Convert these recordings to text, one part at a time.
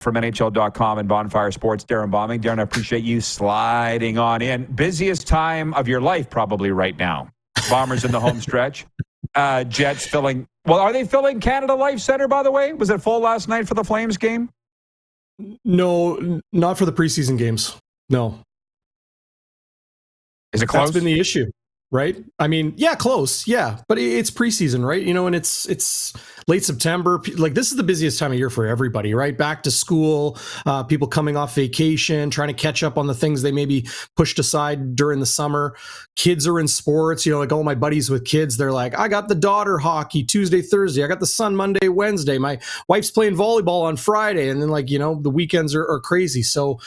from NHL.com and Bonfire Sports, Darrin Bauming. Darrin, I appreciate you sliding on in. Busiest time of your life probably right now. Bombers in the home stretch. Jets filling. Well, are they filling Canada Life Center, by the way? Was it full last night for the Flames game? No, not for the preseason games. No. Is it close? That's been the issue, right? I mean, yeah, close. Yeah. But it's preseason, right? You know, and it's late September. Like, this is the busiest time of year for everybody, right? Back to school, people coming off vacation, trying to catch up on the things they maybe pushed aside during the summer. Kids are in sports, you know, like all my buddies with kids, they're like, I got the daughter hockey Tuesday, Thursday. I got the son Monday, Wednesday. My wife's playing volleyball on Friday. And then, like, you know, the weekends are crazy. So,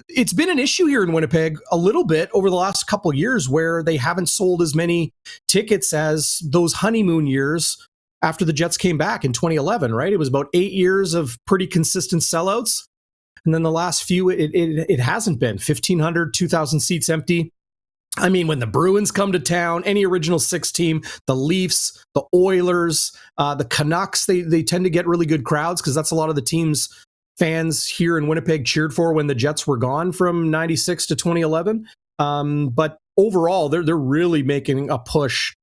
it's been an issue here in Winnipeg a little bit over the last couple of years where they haven't sold as many tickets as those honeymoon years after the Jets came back in 2011, right? It was about 8 years of pretty consistent sellouts. And then the last few, it hasn't been 1,500, 2,000 seats empty. I mean, when the Bruins come to town, any original six team, the Leafs, the Oilers, the Canucks, they tend to get really good crowds because that's a lot of the teams fans here in Winnipeg cheered for when the Jets were gone from 96 to 2011. But overall, they're really making a push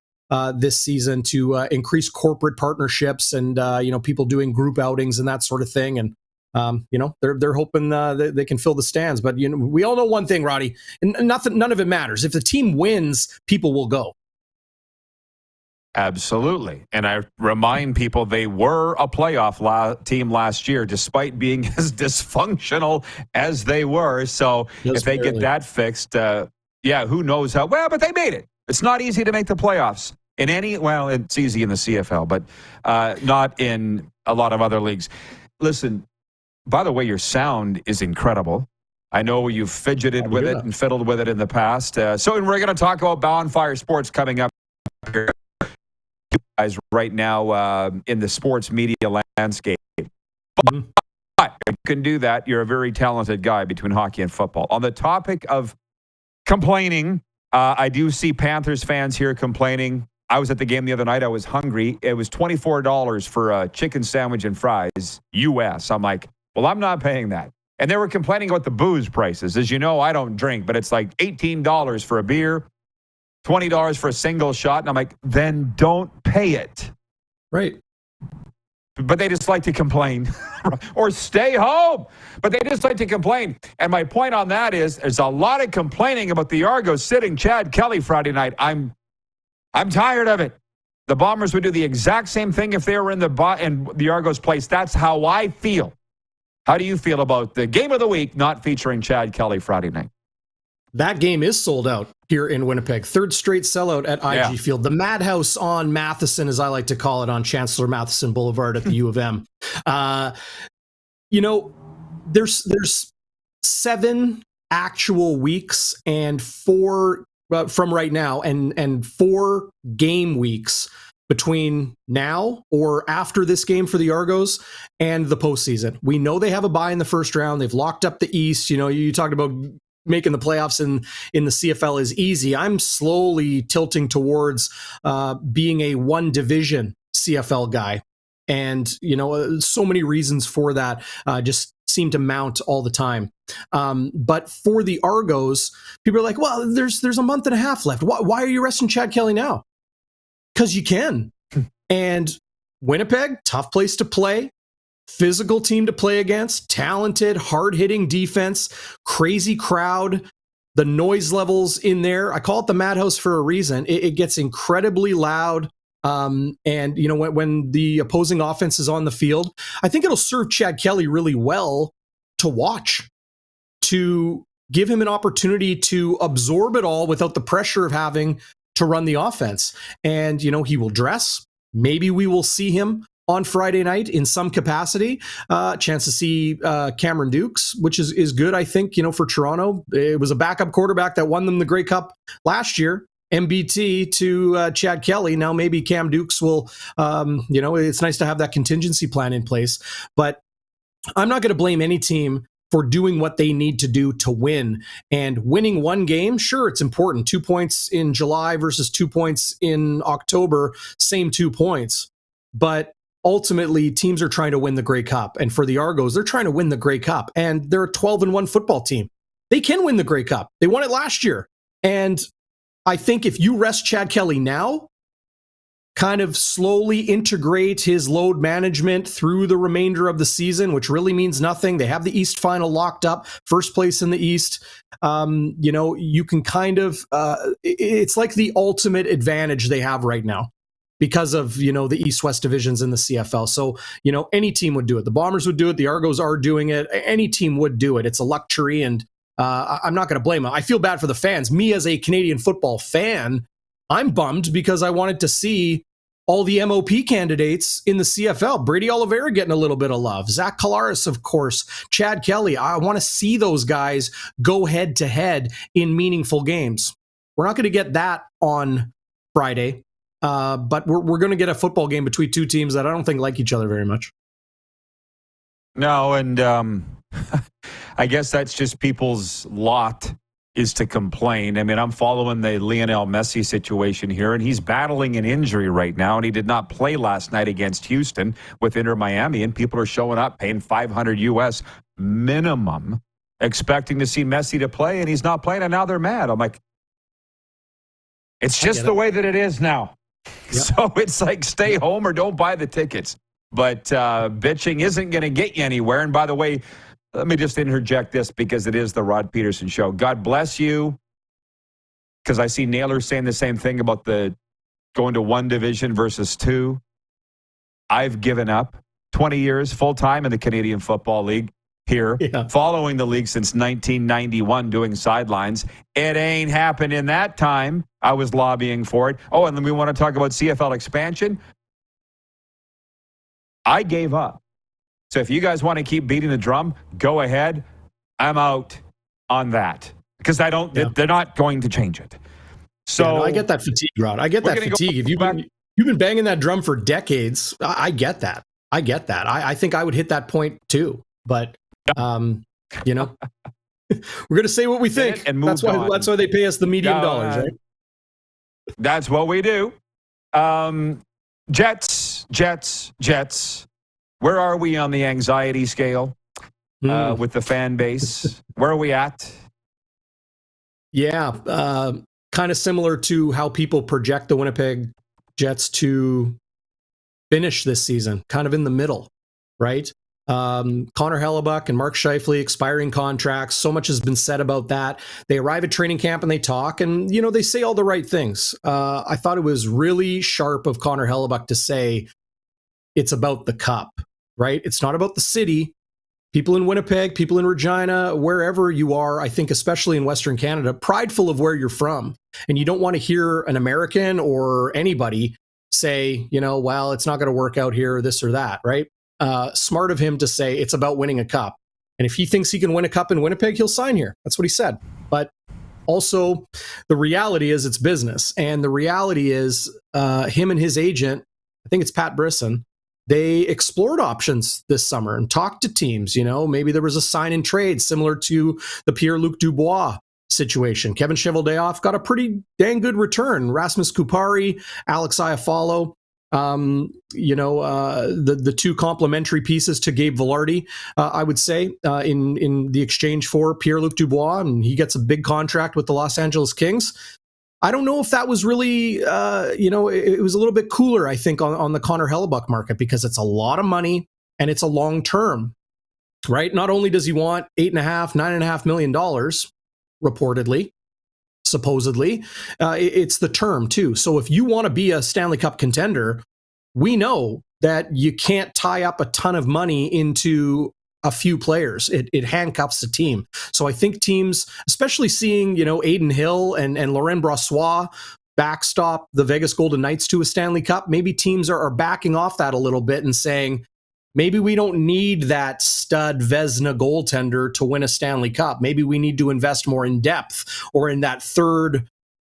this season to increase corporate partnerships and, you know, people doing group outings and that sort of thing. And, you know, they're hoping they can fill the stands. But, you know, we all know one thing, Roddy, and none of it matters. If the team wins, people will go. Absolutely. And I remind people they were a playoff team last year, despite being as dysfunctional as they were. So if they get that fixed, who knows how well, but they made it. It's not easy to make the playoffs in it's easy in the CFL, but not in a lot of other leagues. Listen, by the way, your sound is incredible. I know you've fidgeted with it and fiddled with it in the past. So we're going to talk about Bonfire Sports coming up here. Guys right now in the sports media landscape. But you can do that. You're a very talented guy between hockey and football. On the topic of complaining, I do see Panthers fans here complaining. I was at the game the other night. I was hungry. It was $24 for a chicken sandwich and fries, US. I'm like, well, I'm not paying that. And they were complaining about the booze prices. As you know, I don't drink, but it's like $18 for a beer. $20 for a single shot. And I'm like, then don't pay it. Right. But they just like to complain or stay home. But they just like to complain. And my point on that is there's a lot of complaining about the Argos sitting Chad Kelly Friday night. I'm tired of it. The Bombers would do the exact same thing if they were in the Argos place. That's how I feel. How do you feel about the game of the week not featuring Chad Kelly Friday night? That game is sold out here in Winnipeg. Third straight sellout at IG Field. The Madhouse on Matheson, as I like to call it, on Chancellor Matheson Boulevard at the U of M. You know, there's 7 actual weeks and 4 from right now and 4 game weeks between now or after this game for the Argos and the postseason. We know they have a bye in the first round. They've locked up the East. You know, you talked about making the playoffs in the CFL is easy. I'm slowly tilting towards being a one division CFL guy. And, you know, so many reasons for that just seem to mount all the time. But for the Argos, people are like, well, there's a month and a half left. Why are you resting Chad Kelly now? Because you can. And Winnipeg, tough place to play. Physical team to play against, talented, hard-hitting defense, crazy crowd, the noise levels in there. I call it the Madhouse for a reason. It gets incredibly loud. And, you know, when the opposing offense is on the field, I think it'll serve Chad Kelly really well to watch, to give him an opportunity to absorb it all without the pressure of having to run the offense. And, you know, he will dress. Maybe we will see him on Friday night in some capacity. Chance to see Cameron Dukes, which is good, I think, you know, for Toronto. It was a backup quarterback that won them the Grey Cup last year. MBT to Chad Kelly. Now maybe Cam Dukes will, you know, it's nice to have that contingency plan in place. But I'm not going to blame any team for doing what they need to do to win. And winning one game, sure, it's important. 2 points in July versus 2 points in October, same 2 points. But ultimately teams are trying to win the Grey Cup. And for the Argos, they're trying to win the Grey Cup. And they're a 12-1 football team. They can win the Grey Cup. They won it last year. And I think if you rest Chad Kelly now, kind of slowly integrate his load management through the remainder of the season, which really means nothing. They have the East final locked up, first place in the East. You can kind of, it's like the ultimate advantage they have right now because of, the East-West divisions in the CFL. So, any team would do it. The Bombers would do it. The Argos are doing it. Any team would do it. It's a luxury, and I'm not going to blame them. I feel bad for the fans. Me as a Canadian football fan, I'm bummed because I wanted to see all the MOP candidates in the CFL. Brady Oliveira getting a little bit of love. Zach Collaros, of course. Chad Kelly. I want to see those guys go head-to-head in meaningful games. We're not going to get that on Friday, but we're going to get a football game between two teams that I don't think like each other very much. No, and I guess that's just people's lot is to complain. I mean, I'm following the Lionel Messi situation here, and he's battling an injury right now, and he did not play last night against Houston with Inter Miami, and people are showing up paying $500 US minimum, expecting to see Messi to play, and he's not playing, and now they're mad. I'm like, it's just the way that it is now. Yep. So it's like stay home or don't buy the tickets. But bitching isn't going to get you anywhere. And by the way, let me just interject this because it is the Rod Pedersen Show. God bless you, because I see Naylor saying the same thing about the going to one division versus two. I've given up 20 years full-time in the Canadian Football League here, following the league since 1991, doing sidelines. It ain't happened in that time. I was lobbying for it. Oh, and then we want to talk about CFL expansion. I gave up. So if you guys want to keep beating the drum, go ahead. I'm out on that because they're not going to change it. So I get that fatigue, Rod. I get that fatigue. If you've been banging that drum for decades, I get that. I think I would hit that point too. But we're going to say what we think, and that's why they pay us the medium dollars, right? That's what we do. Jets. Where are we on the anxiety scale with the fan base? Where are we at? Yeah, kind of similar to how people project the Winnipeg Jets to finish this season, kind of in the middle, right? Connor Hellebuck and Mark Scheifele expiring contracts. So much has been said about that. They arrive at training camp and they talk, and they say all the right things. I thought it was really sharp of Connor Hellebuck to say it's about the cup. Right? It's not about the city. People in Winnipeg, people in Regina, wherever you are, I think especially in Western Canada, prideful of where you're from. And you don't want to hear an American or anybody say, well, it's not going to work out here, or this or that, right? Smart of him to say it's about winning a cup. And if he thinks he can win a cup in Winnipeg, he'll sign here. That's what he said. But also, the reality is it's business. And the reality is him and his agent, I think it's Pat Brisson, they explored options this summer and talked to teams. Maybe there was a sign and trade similar to the Pierre-Luc Dubois situation. Kevin Cheveldayoff got a pretty dang good return. Rasmus Kupari, Alex Iafallo, the two complementary pieces to Gabe Vilardi, I would say, in the exchange for Pierre-Luc Dubois, and he gets a big contract with the Los Angeles Kings. I don't know if that was really, it was a little bit cooler, I think, on the Connor Hellebuck market because it's a lot of money and it's a long term, right? Not only does he want $9.5 million, reportedly, supposedly, it's the term too. So if you want to be a Stanley Cup contender, we know that you can't tie up a ton of money into a few players. It handcuffs the team. So I think teams, especially seeing, Aiden Hill and Laurent Brossoit backstop the Vegas Golden Knights to a Stanley Cup, maybe teams are backing off that a little bit and saying, maybe we don't need that stud Vezina goaltender to win a Stanley Cup. Maybe we need to invest more in depth or in that third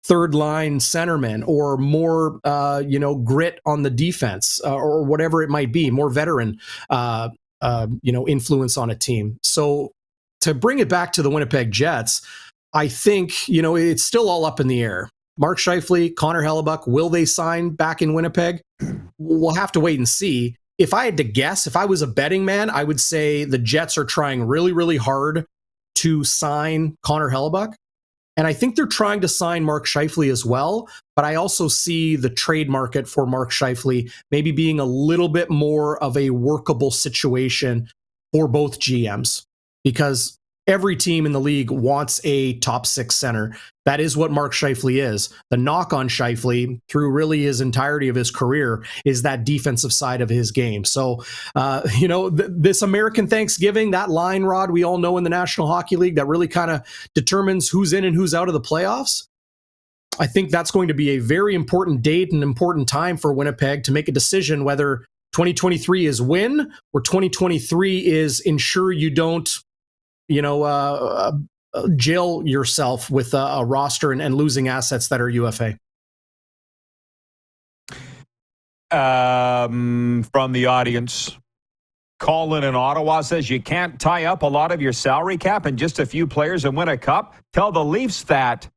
line centerman or more, grit on the defense or whatever it might be, more veteran influence on a team. So to bring it back to the Winnipeg Jets, I think, it's still all up in the air. Mark Scheifele, Connor Hellebuck, will they sign back in Winnipeg? We'll have to wait and see. if I had to guess, if I was a betting man, I would say the Jets are trying really, really hard to sign Connor Hellebuck. And I think they're trying to sign Mark Scheifele as well. But I also see the trade market for Mark Scheifele maybe being a little bit more of a workable situation for both GMs, because every team in the league wants a top 6 center. That is what Mark Scheifele is. The knock on Scheifele through really his entirety of his career is that defensive side of his game. So, this American Thanksgiving, that line, Rod, we all know in the National Hockey League, that really kind of determines who's in and who's out of the playoffs. I think that's going to be a very important date and important time for Winnipeg to make a decision whether 2023 is win or 2023 is ensure you don't, jail yourself with a roster and losing assets that are UFA. From the audience, Colin in Ottawa says you can't tie up a lot of your salary cap and just a few players and win a cup. Tell the Leafs that.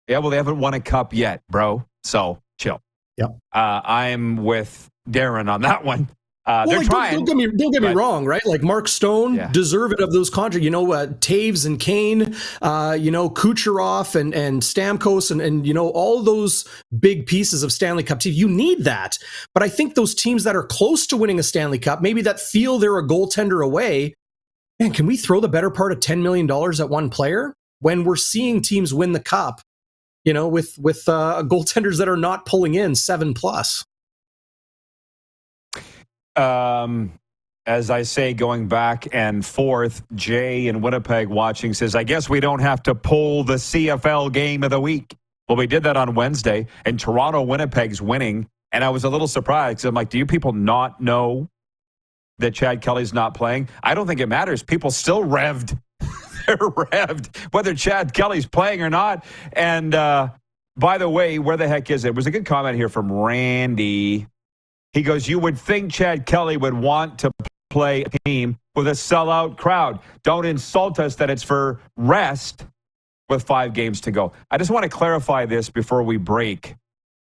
Yeah, well, they haven't won a cup yet, bro. So chill. Yep. I'm with Darrin on that one. They're trying. Don't get me wrong, right? Like Mark Stone, deserve it of those contracts. Taves and Kane, Kucherov and Stamkos and all those big pieces of Stanley Cup teams. You need that. But I think those teams that are close to winning a Stanley Cup, maybe that feel they're a goaltender away, man, can we throw the better part of $10 million at one player when we're seeing teams win the cup, with goaltenders that are not pulling in 7+? As I say, going back and forth, Jay in Winnipeg watching says, I guess we don't have to pull the CFL game of the week. Well, we did that on Wednesday, and Toronto-Winnipeg's winning, and I was a little surprised because I'm like, do you people not know that Chad Kelly's not playing? I don't think it matters. People still revved. They're revved, whether Chad Kelly's playing or not. And by the way, where the heck is it? It was a good comment here from Randy. He goes, you would think Chad Kelly would want to play a team with a sellout crowd. Don't insult us that it's for rest with 5 games to go. I just want to clarify this before we break.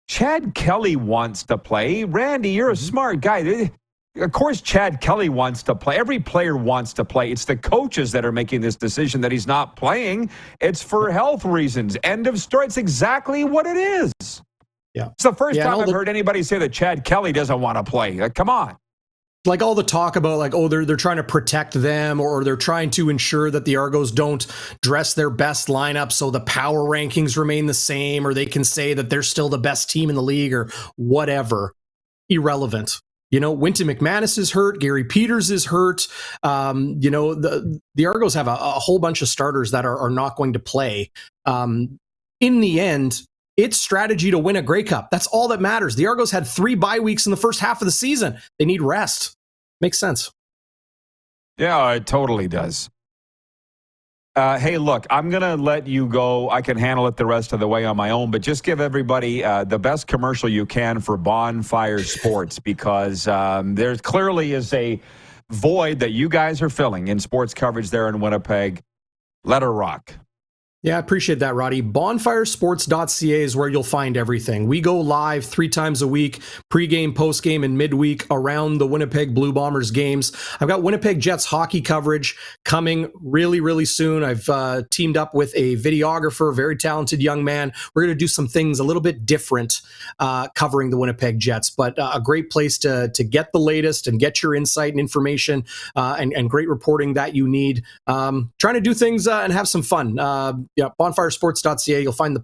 Chad Kelly wants to play. Randy, you're a smart guy. Of course, Chad Kelly wants to play. Every player wants to play. It's the coaches that are making this decision that he's not playing. It's for health reasons. End of story. It's exactly what it is. Yeah. It's the first time I've heard anybody say that Chad Kelly doesn't want to play. Like, come on. Like all the talk about like, oh, they're trying to protect them or they're trying to ensure that the Argos don't dress their best lineup so the power rankings remain the same, or they can say that they're still the best team in the league or whatever. Irrelevant. Winton McManus is hurt. Gary Peters is hurt. The Argos have a whole bunch of starters that are not going to play. In the end, it's strategy to win a Grey Cup. That's all that matters. The Argos had 3 bye weeks in the first half of the season. They need rest. Makes sense. Yeah, it totally does. Hey, look, I'm going to let you go. I can handle it the rest of the way on my own, but just give everybody the best commercial you can for Bonfire Sports, because there clearly is a void that you guys are filling in sports coverage there in Winnipeg. Let her rock. Yeah, I appreciate that, Roddy. Bonfiresports.ca is where you'll find everything. We go live 3 times a week, pregame, postgame, and midweek around the Winnipeg Blue Bombers games. I've got Winnipeg Jets hockey coverage coming really, really soon. I've teamed up with a videographer, very talented young man. We're going to do some things a little bit different covering the Winnipeg Jets, but a great place to get the latest and get your insight and information and great reporting that you need. Trying to do things and have some fun. Bonfiresports.ca, you'll find the